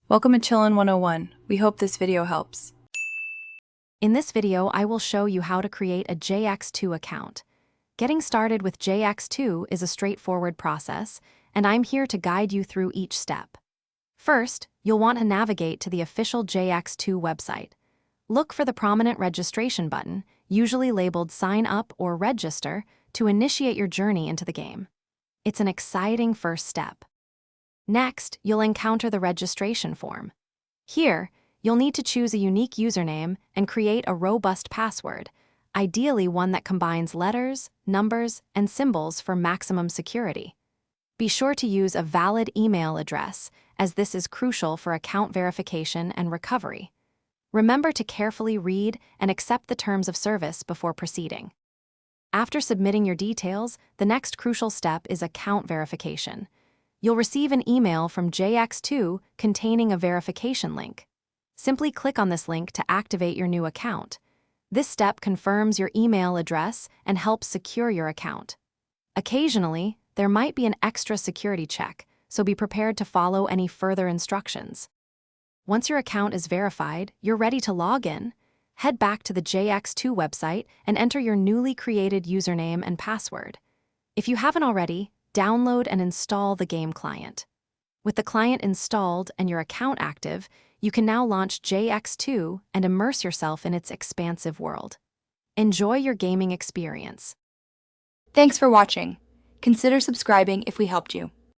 Welcome to Chillin' 101. We hope this video helps. In this video, I will show you how to create a JX2 account. Getting started with JX2 is a straightforward process, and I'm here to guide you through each step. First, you'll want to navigate to the official JX2 website. Look for the prominent registration button, usually labeled Sign Up or Register, to initiate your journey into the game. It's an exciting first step. Next, you'll encounter the registration form. Here, you'll need to choose a unique username and create a robust password, ideally one that combines letters, numbers, and symbols for maximum security. Be sure to use a valid email address, as this is crucial for account verification and recovery. Remember to carefully read and accept the terms of service before proceeding. After submitting your details, the next crucial step is account verification. You'll receive an email from JX2 containing a verification link. Simply click on this link to activate your new account. This step confirms your email address and helps secure your account. Occasionally, there might be an extra security check, so be prepared to follow any further instructions. Once your account is verified, you're ready to log in. Head back to the JX2 website and enter your newly created username and password. If you haven't already, download and install the game client. With the client installed and your account active, you can now launch JX2 and immerse yourself in its expansive world. Enjoy your gaming experience. Thanks for watching. Consider subscribing if we helped you.